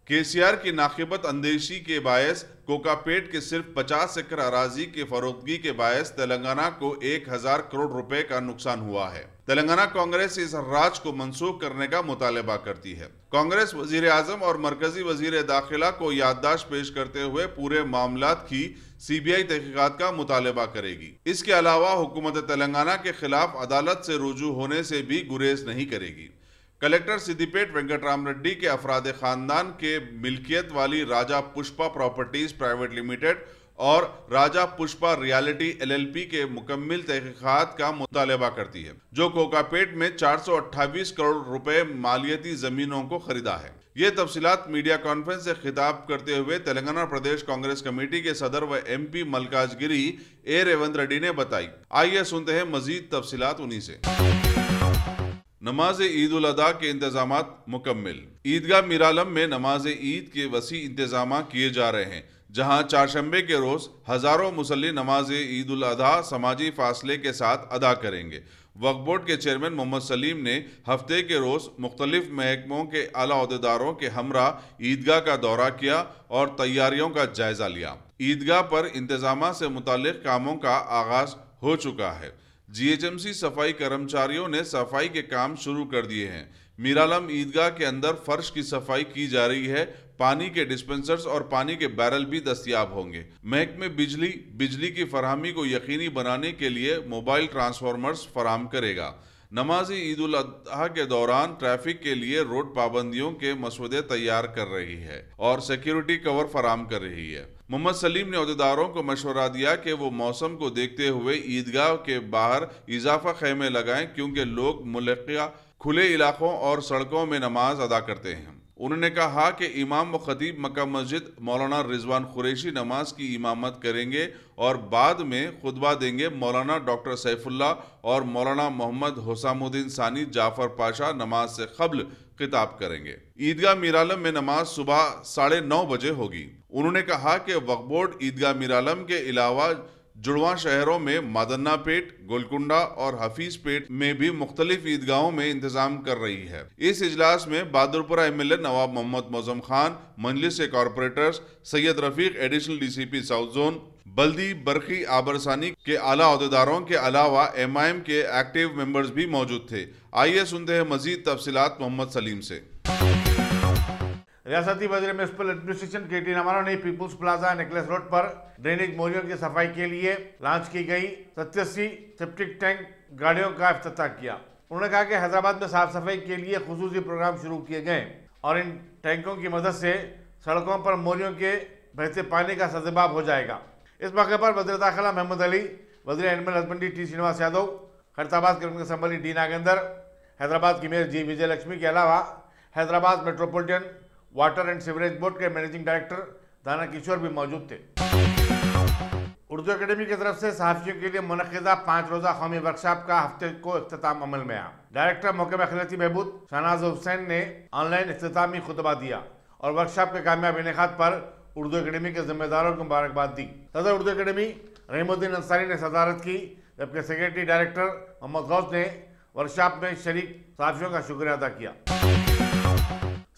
केसीआर की नाकिबत अंदेशी के बायस कोकापेट के सिर्फ 50 एकड़ अराजी की फरोख्तगी के बायस तेलंगाना को 1000 करोड़ रुपए का नुकसान हुआ है। तेलंगाना कांग्रेस इस हर्राज को मंसूख करने का मुतालबा करती है। कांग्रेस वजीर आजम और मरकजी वजीर दाखिला को याददाश्त पेश करते हुए पूरे मामलात की सीबीआई तहकीकात का मुतालबा करेगी। इसके अलावा हुकूमत तेलंगाना के खिलाफ अदालत से रुजू होने से भी गुरेज नहीं करेगी। कलेक्टर सिद्दीपेट वेंकटराम रेड्डी के अफराद खानदान के मिल्कियत वाली राजा पुष्पा प्रॉपर्टीज प्राइवेट लिमिटेड और राजा पुष्पा रियलिटी एलएलपी के मुकम्मिल तहकीकात का मुतालबा करती है, जो कोकापेट में 428 करोड़ रुपए मालियती जमीनों को खरीदा है। ये तफसीलात मीडिया कॉन्फ्रेंस से खिताब करते हुए तेलंगाना प्रदेश कांग्रेस कमेटी के सदर व एमपी मल्काजगिरी ए रेवंत रेड्डी ने बताई। आइए सुनते हैं मजीद तफसीलात उन्हीं से। नमाज ईद उल अदा के इंतजामात मुकम्मिल। ईदगाह मीरालम में नमाज ईद के वसी इंतजाम किए जा रहे हैं, जहां चारशंबे के रोज हजारों मुसल्ली नमाज ईद उल अदा समाजी फासले के साथ अदा करेंगे। वक्फ बोर्ड के चेयरमैन मोहम्मद सलीम ने हफ्ते के रोज मुख्तलिफ महकमों के आला अहदेदारों के हमरा ईदगाह का दौरा किया और तैयारियों का जायजा लिया। ईदगाह पर इंतजाम से मुताल्लिक कामों का आगाज हो चुका है। जीएचएमसी सफाई कर्मचारियों ने सफाई के काम शुरू कर दिए हैं। मीरालम ईदगाह के अंदर फर्श की सफाई की जा रही है। पानी के डिस्पेंसर्स और पानी के बैरल भी दस्तयाब होंगे। महकमे बिजली की फराहमी को यकीनी बनाने के लिए मोबाइल ट्रांसफार्मर्स फराहम करेगा। नमाज ईद उल अजहा के दौरान ट्रैफिक के लिए रोड पाबंदियों के मसौदे तैयार कर रही है और सिक्योरिटी कवर फराहम कर रही है। मोहम्मद सलीम ने अहदेदारों को मशवरा दिया कि वो मौसम को देखते हुए ईदगाह के बाहर इजाफा खैमे लगाएं, क्योंकि लोग मुल्का खुले इलाकों और सड़कों में नमाज अदा करते हैं। उन्होंने कहा कि इमाम व खतीब मक्का मस्जिद मौलाना रिजवान कुरैशी नमाज की इमामत करेंगे और बाद में खुतबा देंगे। मौलाना डॉक्टर सैफुल्लाह और मौलाना मोहम्मद हुसामुद्दीन सानी जाफर पाशा नमाज से कब्ल खिताब करेंगे। ईदगाह मीरालम में नमाज सुबह 9:30 बजे होगी। उन्होंने कहा कि वक्फ बोर्ड ईदगाह मीरालम के अलावा जुड़वा शहरों में मादन्नापेट, गोलकुंडा और हफीजपेट में भी मुख्तलिफ ईदगाहों में इंतजाम कर रही है। इस इजलास में Bahadurpura MLA Nawab Mohammad Moazzam Khan, Majlis corporators, Syed Rafiq additional DCP south zone, बल्दी बरखी आबरसानी के आला अहदेदारों के अलावा एमआईएम के एक्टिव मेंबर्स भी मौजूद थे। आइए सुनते हैं मजीद तफसीलात मोहम्मद सलीम से। रियासती वज़ीर म्युनिसिपल एडमिनिस्ट्रेशन केटी रामाराव ने पीपुल्स प्लाजा नेकलेस रोड पर ड्रेनेज मोरियों की सफाई के लिए लॉन्च की गई 87 सेप्टिक टैंक गाड़ियों का इफ्तिताह किया। उन्होंने कहा कि हैदराबाद में साफ सफाई के लिए खुसूसी प्रोग्राम शुरू किए गए और इन टैंकों की मदद से सड़कों पर मोरियों के बहते पानी का सदभाव हो जाएगा। इस मौके पर वज़ीर दाखिला महमूद अली, वज़ीर animal husbandry T Srinivas Yadav, Khairatabad के असम्बली डी नागेंद्र, हैदराबाद की मेयर जी विजय लक्ष्मी के अलावा Hyderabad metropolitan water and sewerage board के मैनेजिंग डायरेक्टर दाना किशोर भी मौजूद थे। उर्दू अकेडमी की तरफ से सहाफ़ियों के लिए मुनक़िदा 5 रोज़ा कौमी वर्कशॉप का हफ्ते को इख्तिताम अमल में आया। डायरेक्टर महकमा खिलती बहबूद शहनाज हुसैन ने ऑनलाइन इख्तितामी खुतबा दिया और वर्कशॉप के कामयाब इनेकाद पर उर्दू अकेडमी के जिम्मेदारों को मुबारकबाद दी। सदर उर्दू अकेडमी रहीमुद्दीन अंसारी ने सदारत की, जबकि सेक्रेटरी डायरेक्टर मोहम्मद गौस ने वर्कशॉप में शरीक सहाफ़ियों का शुक्रिया अदा किया।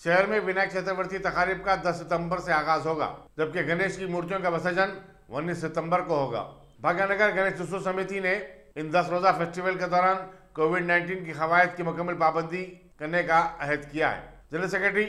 शहर में विनायक चतुर्थी तकारीब का 10 सितंबर से आगाज होगा, जबकि गणेश की मूर्तियों का विसर्जन 19 सितंबर को होगा। भाग्यनगर गणेश उत्सव समिति ने इन 10 रोजा फेस्टिवल के दौरान कोविड-19 की कवायद की मुकम्मल पाबंदी करने का अहद किया है। जनरल सेक्रेटरी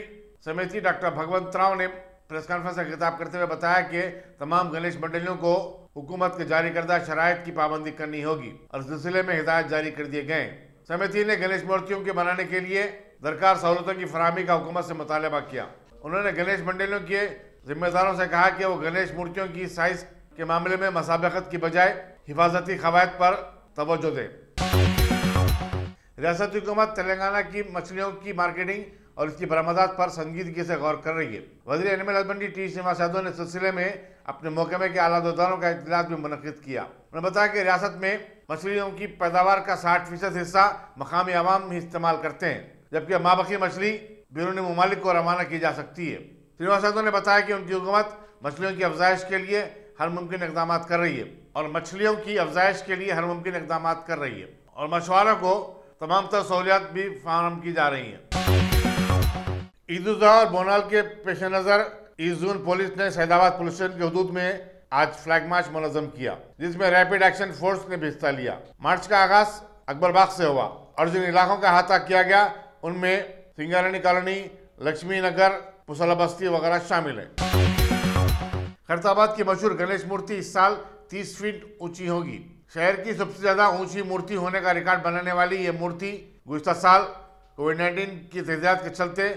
समिति डॉक्टर भगवंत राव ने प्रेस कॉन्फ्रेंस से खिताब करते हुए बताया कि तमाम गणेश मंडलियों को हुकूमत के जारी करदा शराइत की पाबंदी करनी होगी और इस सिलसिले में हिदायत जारी कर दिए गए। समिति ने गणेश मूर्तियों के बनाने के लिए दरकार सहूलतों की फराहमी का हुकूमत से मुतालबा किया। उन्होंने गणेश मंडलियों के जिम्मेदारों से कहा कि वो गणेश मूर्तियों की साइज के मामले में मसाबकत की बजाय हिफाजती कवायद पर तवज्जो दें। रियासती हुकूमत तेलंगाना की मछलियों की मार्केटिंग और इसकी बरामदात पर संजीदगी से गौर कर रही है। वज़ीर animal husbandry T Srinivas Yadav ने इस सिलसिले में अपने महकमे के आला अहदेदारों का इजलास भी मुनक़िद किया। उन्होंने बताया कि रियासत में मछलियों की पैदावार का 60% हिस्सा मकामी आवाम ही इस्तेमाल करते हैं, जबकि माबकी मछली बैरूनी ममालिक को रवाना की जा सकती है। श्रीनिवास यादव ने बताया कि उनकी हुकूमत मछलियों की अफजाइश के लिए हर मुमकिन इक़दाम कर रही है और मछलियों की अफजाइश के लिए हर मुमकिन इक़दाम कर रही है और मछुआरों को तमाम तरह सहूलियात भी फराहम की जा रही हैं। ईद उल जुहा और बोनाल के पेश नजर 20 जून पुलिस ने सैदाबाद पुलिस स्टेशन की हदूद में आज फ्लैग मार्च मुनज़्ज़म किया, जिसमें रैपिड एक्शन फोर्स ने भी हिस्सा लिया। मार्च का आगाज अकबर बाग से हुआ और जिन इलाकों का अहाता किया गया उनमें सिंगारानी कॉलोनी, लक्ष्मी नगर, पुसला बस्ती वगैरह शामिल है। खैरताबाद की मशहूर गणेश मूर्ति इस साल 30 फीट ऊंची होगी। शहर की सबसे ज्यादा ऊंची मूर्ति होने का रिकॉर्ड बनाने वाली ये मूर्ति गुज़िश्ता साल कोविड-19 की एहतियात के चलते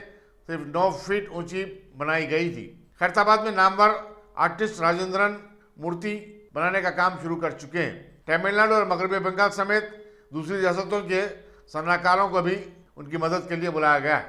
सिर्फ 9 फीट ऊंची बनाई गई थी। खैरताबाद में नामवर आर्टिस्ट राजेंद्रन मूर्ति बनाने का काम शुरू कर चुके हैं। तमिलनाडु और मगरबी बंगाल समेत दूसरी रियासतों के सन्नाकारों को भी उनकी मदद के लिए बुलाया गया है।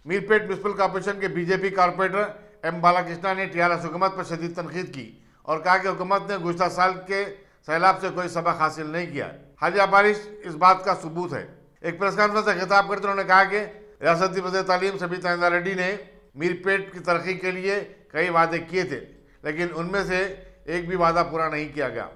मीरपेट म्युनिसिपल कॉर्पोरेशन के बीजेपी कारपोरेटर एम बालाकृष्णा ने टीआरएस हुकूमत पर शदीद तनकीद की और कहा कि हुकूमत ने गुज़िश्ता साल के सैलाब से कोई सबक हासिल नहीं किया। हालिया बारिश इस बात का सबूत है। एक प्रेस कॉन्फ्रेंस से खिताब करते उन्होंने कहा कि रियासती वज़ीर तालीम सबीता इंदिरा रेड्डी ने मीरपेट की तरक्की के लिए कई वादे किए थे, लेकिन उनमें से एक भी वादा पूरा नहीं किया गया।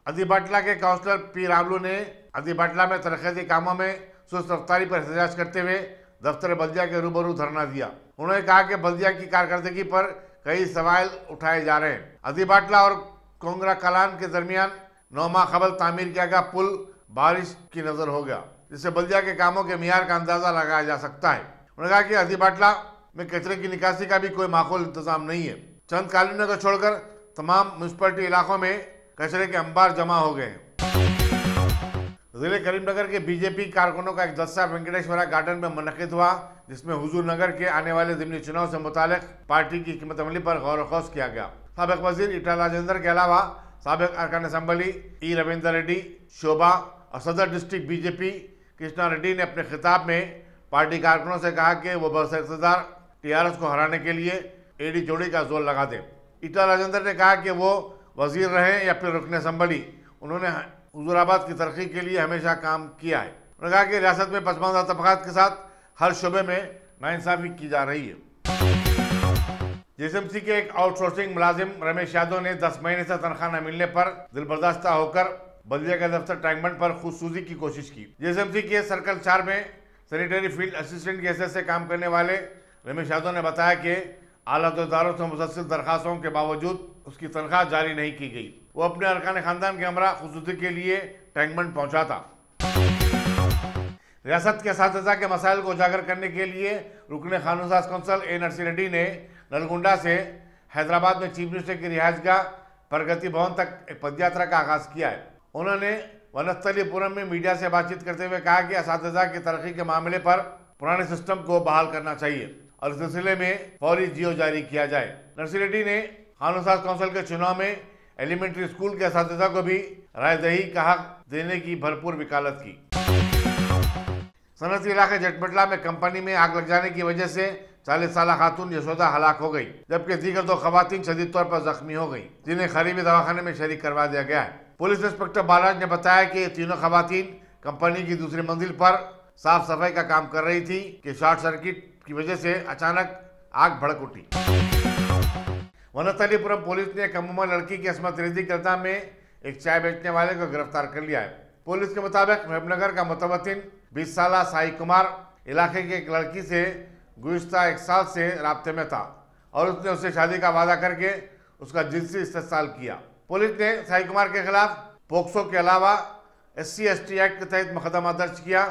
अदिबाटला के काउंसलर पी रामलू ने अदिबाटला में तरक्याती कामों में सुस्त रफ्तारी पर एहतजाज करते हुए दफ्तर बल्दिया के रूबरू धरना दिया। उन्होंने कहा कि बल्दिया की कारकर्दगी पर कई सवाल उठाए जा रहे हैं। अदिबाटला और कोंगरा कलान के दरमियान 9 माह कबल तामीर किया गया पुल बारिश की नजर हो गया, जिससे बल्दिया के कामों के मियार का अंदाजा लगाया जा सकता है। उन्होंने कहा कि अदिबाटला में कचरे की निकासी का भी कोई माकूल इंतजाम नहीं है। चंद कॉलोनियों को छोड़कर तमाम म्यूनसिपलिटी इलाकों में कचरे के अंबार जमा हो गए हैं। जिले करीमनगर के बीजेपी कारकुनों का एक जलसा वेंकटेश्वरा गार्डन में मुनक़िद हुआ, जिसमें हुजूर नगर के आने वाले ज़िमनी चुनाव से मुतालिक पार्टी की हिकमत अमली पर गौर ख़ौस किया गया। साबिक़ वज़ीर ईटा राजेंद्र के अलावा साबिक़ अरकान असम्बली ई रविंदर रेड्डी, शोभा और सदर डिस्ट्रिक्ट बीजेपी कृष्णा रेड्डी ने अपने खिताब में पार्टी कारकुनों से कहा कि वो बरइख्तियार टीआरएस को हराने के लिए एड़ी जोड़ी का जोर लगा दें। ईटा राजेंद्र ने कहा कि वो वजीर रहे या फिर रुकन असम्बली, उन्होंने हुजूराबाद की तरक्की के लिए हमेशा काम किया है। उन्होंने कहा कि रियासत में पसमानदा तबक़ात के साथ हर शोबे में नाइंसाफ़ी की जा रही है। जेएसएमसी के एक आउटसोर्सिंग मुलाजिम रमेश यादव ने 10 महीने से तनख्वाह न मिलने पर दिलबर्दाश्ता होकर बल्दिया का दफ्तर टैंकबंड पर खुदसूजी की कोशिश की। जेएसएमसी के सर्कल 4 में सैनिटरी फील्ड असिस्टेंट के हैसियत से काम करने वाले रमेश यादव ने बताया कि आला अहदेदारों से मुसलसल दरखास्तों के बावजूद उसकी तनख्वाह जारी नहीं की गई। वो अपने अरकान खानदान के हमरा खुसूसी के लिए टैंकबंड पहुंचा था। रियासत के असातिज़ा के मसाइल को उजागर करने के लिए रुकन कानून साज कौंसल ए नरसी रेड्डी ने नलगुंडा से हैदराबाद में चीफ मिनिस्टर की रिहाइशगाह प्रगति भवन तक एक पदयात्रा का आगाज किया है। उन्होंने वनस्थलीपुरम में मीडिया से बातचीत करते हुए कहा कि असातिज़ा की तरक्की के मामले पर पुराने सिस्टम को बहाल करना चाहिए और इस सिलसिले में फौरी जियो जारी किया जाए। नरसी रेड्डी ने कानून साज कौंसिल के चुनाव में एलिमेंट्री स्कूल के असातिज़ा को भी रायदही का हक देने की भरपूर वकालत की। सनती इलाके जटबटला में कंपनी में आग लग जाने की वजह से 40 साल खातून यशोदा हलाक हो गई, जबकि दीगर 2 खवातीन शदीद तौर पर जख्मी हो गई, जिन्हें करीबी दवाखाने में शरीक करवा दिया गया है। पुलिस इंस्पेक्टर बालाज ने बताया कि तीनों खवातीन कंपनी की दूसरी मंजिल पर साफ सफाई का काम कर रही थी कि शॉर्ट सर्किट की वजह से अचानक आग भड़क उठी। वनस्थलीपुरम पुलिस ने एक अमूमा लड़की की अस्मत रेजी के इल्जाम में एक चाय बेचने वाले को गिरफ्तार कर लिया है। पुलिस के मुताबिक महबूबनगर का मुतवत्तिन 20 साला साई कुमार इलाके की एक लड़की से गुज़िश्ता 1 साल से राब्ते में था और उसने उससे शादी का वादा करके उसका जिनसी इस्तेसाल किया। पुलिस ने साई कुमार के खिलाफ पोक्सो के अलावा SC/ST एक्ट के तहत मुकदमा दर्ज किया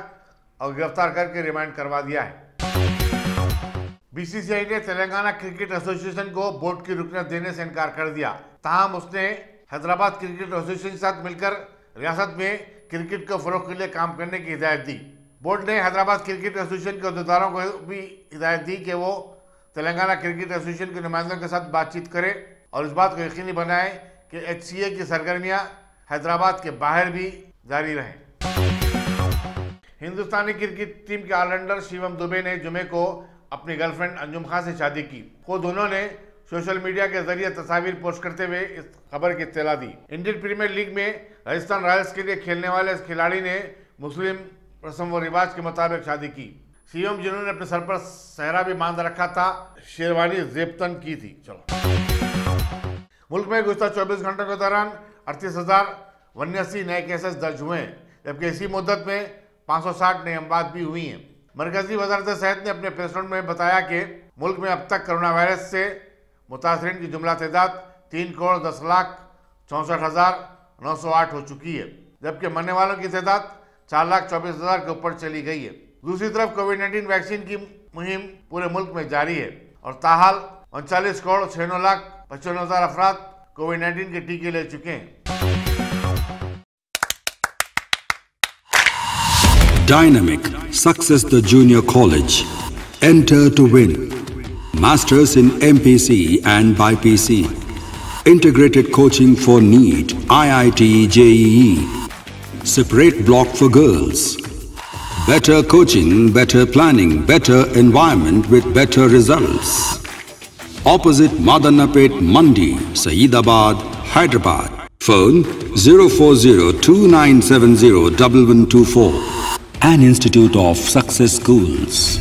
और गिरफ्तार करके रिमांड करवा दिया है। बीसीसीआई ने तेलंगाना क्रिकेट एसोसिएशन को बोर्ड की रुकनीत देने से इनकार कर दिया। ताहम उसने हैदराबाद क्रिकेट एसोसिएशन के साथ मिलकर रियासत में क्रिकेट को फरोग के लिए काम करने की हिदायत दी। बोर्ड ने हैदराबाद क्रिकेट एसोसिएशन के अहदेदारों को भी हिदायत दी कि वो तेलंगाना क्रिकेट एसोसिएशन के नुमाइंदों के साथ बातचीत करें और इस बात को यकीनी बनाए कि HCA की सरगर्मियां हैदराबाद के बाहर भी जारी रहें। हिंदुस्तानी क्रिकेट टीम के ऑलराउंडर शिवम दुबे ने जुमे को अपनी गर्लफ्रेंड अंजुम खान से शादी की। वो दोनों ने सोशल मीडिया के जरिए तस्वीर पोस्ट करते हुए इस खबर की इत्तला दी। इंडियन प्रीमियर लीग में राजस्थान रॉयल्स के लिए खेलने वाले इस खिलाड़ी ने मुस्लिम रस्म व रिवाज के मुताबिक शादी की। सीएम जिन्होंने अपने सर पर सहरा भी बांध रखा था, शेरवानी जेबतन की थी। चलो, मुल्क में गुज़िश्ता 24 घंटों के दौरान 38,089 नए केसेस दर्ज हुए हैं, जबकि इसी मुद्दत में 560 नई अमवात भी हुई हैं। मरकजी वजारत सेहत ने अपने प्रेस नोट में बताया कि मुल्क में अब तक कोरोना वायरस से मुतासरीन की जुमला तादाद 3,10,64,908 हो चुकी है, जबकि मरने वालों की तादाद 4,24,000 के ऊपर चली गई है। दूसरी तरफ कोविड-19 वैक्सीन की मुहिम पूरे मुल्क में जारी है और ताहाल 39,96,95,000 अफराद कोविड-19 के टीके ले चुके हैं। Dynamic Success the Junior College. Enter to win. Masters in MPC and BPC. Integrated coaching for NEET, IIT, JEE. Separate block for girls. Better coaching, better planning, better environment with better results. Opposite Madanapet Mandi, Saeedabad, Hyderabad. Phone 04029701124. An Institute of Success Schools.